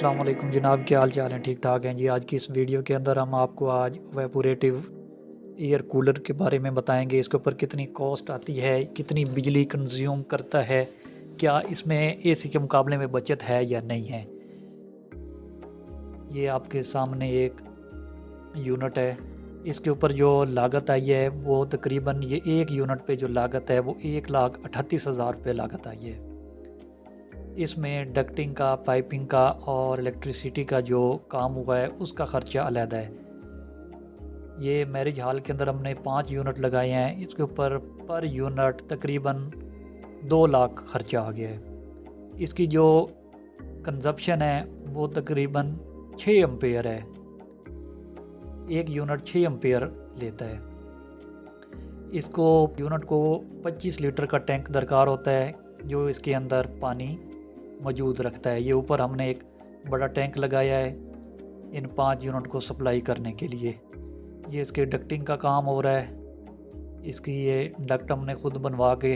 अस्सलाम वालेकुम जनाब, क्या हाल चाल हैं? ठीक ठाक हैं जी। आज की इस वीडियो के अंदर हम आपको आज वेपोरेटिव एयर कूलर के बारे में बताएंगे। इसके ऊपर कितनी कॉस्ट आती है, कितनी बिजली कंज्यूम करता है, क्या इसमें एसी के मुकाबले में बचत है या नहीं है। ये आपके सामने एक यूनिट है। इसके ऊपर जो लागत आई है वो तकरीबन ये एक यूनिट पे जो लागत है वो 1,38,000 रुपये लागत आई है। इसमें डक्टिंग का, पाइपिंग का और इलेक्ट्रिसिटी का जो काम हुआ है उसका ख़र्चा अलग है। ये मैरिज हॉल के अंदर हमने 5 यूनिट लगाए हैं। इसके ऊपर पर यूनिट तकरीबन 2 लाख ख़र्चा आ गया है। इसकी जो कंजप्शन है वो तकरीबन 6 एम्पेयर है। एक यूनिट 6 एम्पेयर लेता है। इसको यूनिट को 25 लीटर का टैंक दरकार होता है जो इसके अंदर पानी मौजूद रखता है। ये ऊपर हमने एक बड़ा टैंक लगाया है इन 5 यूनिट को सप्लाई करने के लिए। ये इसके डक्टिंग का काम हो रहा है। इसकी ये डक्ट हमने खुद बनवा के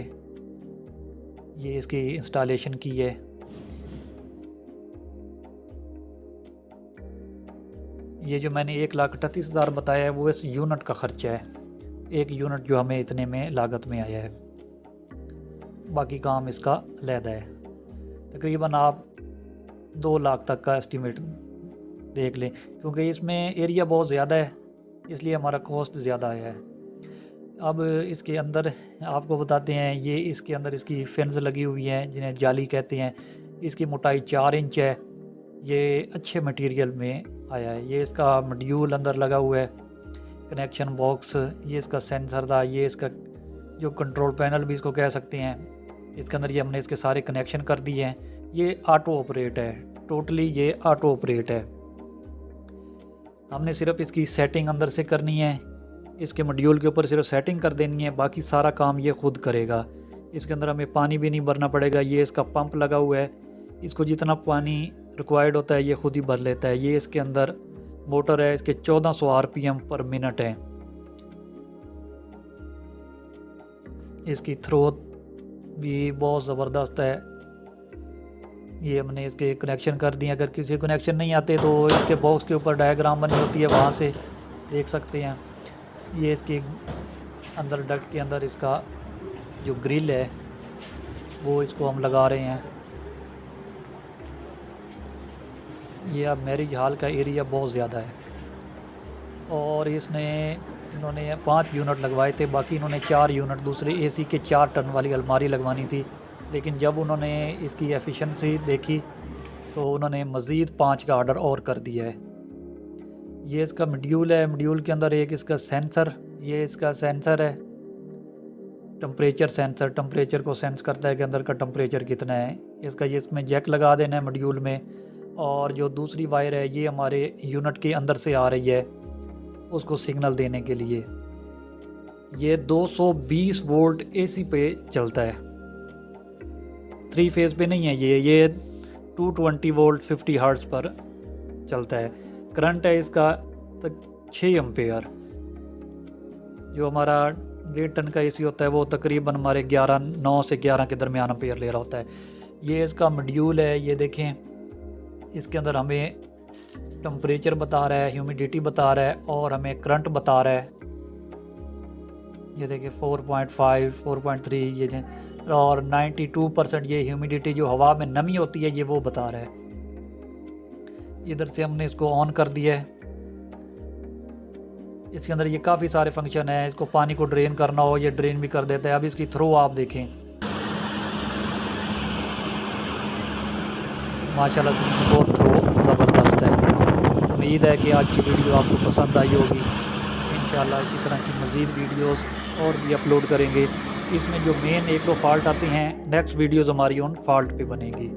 ये इसकी इंस्टॉलेशन की है। ये जो मैंने 1,38,000 बताया है वो इस यूनिट का ख़र्चा है। एक यूनिट जो हमें इतने में लागत में आया है, बाकी काम इसका अलग है। तकरीबन आप 2 लाख तक का एस्टीमेट देख लें, क्योंकि इसमें एरिया बहुत ज़्यादा है इसलिए हमारा कॉस्ट ज़्यादा आया है। अब इसके अंदर आपको बताते हैं, ये इसके अंदर इसकी फिन्स लगी हुई हैं जिन्हें जाली कहते हैं। इसकी मोटाई 4 इंच है। ये अच्छे मटेरियल में आया है। ये इसका मॉड्यूल अंदर लगा हुआ है, कनेक्शन बॉक्स, ये इसका सेंसर था, ये इसका जो कंट्रोल पैनल भी इसको कह सकते हैं। इसके अंदर ये हमने इसके सारे कनेक्शन कर दिए हैं। ये ऑटो ऑपरेट है, टोटली ये ऑटो ऑपरेट है। हमने सिर्फ इसकी सेटिंग अंदर से करनी है। इसके मॉड्यूल के ऊपर सिर्फ सेटिंग कर देनी है, बाकी सारा काम ये खुद करेगा। इसके अंदर हमें पानी भी नहीं भरना पड़ेगा। ये इसका पंप लगा हुआ है, इसको जितना पानी रिक्वायर्ड होता है ये खुद ही भर लेता है। ये इसके अंदर मोटर है, इसके 1400 आरपीएम पर मिनट है। इसकी थ्रोट भी बहुत ज़बरदस्त है। ये हमने इसके कनेक्शन कर दिए। अगर किसी कनेक्शन नहीं आते तो इसके बॉक्स के ऊपर डायग्राम बनी होती है, वहाँ से देख सकते हैं। ये इसके अंदर डक्ट के अंदर इसका जो ग्रिल है वो इसको हम लगा रहे हैं। ये अब मैरिज हॉल का एरिया बहुत ज़्यादा है और इन्होंने 5 यूनिट लगवाए थे, बाकी इन्होंने 4 यूनिट दूसरे एसी के 4 टन वाली अलमारी लगवानी थी। लेकिन जब उन्होंने इसकी एफिशिएंसी देखी तो उन्होंने मज़ीद 5 का ऑर्डर और कर दिया है। ये इसका मॉड्यूल है। मॉड्यूल के अंदर एक इसका सेंसर, ये इसका सेंसर है, टेम्परेचर सेंसर, टेम्परेचर को सेंस करता है कि अंदर का टेम्परेचर कितना है। इसका ये इसमें जैक लगा देना है मॉड्यूल में। और जो दूसरी वायर है ये हमारे यूनिट के अंदर से आ रही है उसको सिग्नल देने के लिए। ये 220 वोल्ट एसी पे चलता है, 3 फेज़ पे नहीं है। ये 220 वोल्ट 50 हर्ट्ज़ पर चलता है। करंट है इसका तक 6 एम्पेयर। जो हमारा 1.5 टन का एसी होता है वो तकरीबन हमारे 9 से 11 के दरमियान एम्पेयर ले रहा होता है। ये इसका मॉड्यूल है। ये देखें, इसके अंदर हमें टेम्परेचर बता रहा है, ह्यूमिडिटी बता रहा है और हमें करंट बता रहा है। ये देखिए 4.5, 4.3 ये, और 92% ये ह्यूमिडिटी जो हवा में नमी होती है ये वो बता रहा है। इधर से हमने इसको ऑन कर दिया है। इसके अंदर ये काफ़ी सारे फंक्शन है। इसको पानी को ड्रेन करना हो ये ड्रेन भी कर देता है। अब इसकी थ्रो आप देखें, माशाल्लाह से इसकी बहुत थ्रो ज़बरदस्त है। उम्मीद है कि आज की वीडियो आपको पसंद आई होगी। इंशाल्लाह इसी तरह की मज़ीद वीडियोस और भी अपलोड करेंगे। इसमें जो मेन 1-2 फॉल्ट आते हैं, नेक्स्ट वीडियोस हमारी उन फॉल्ट पे बनेगी।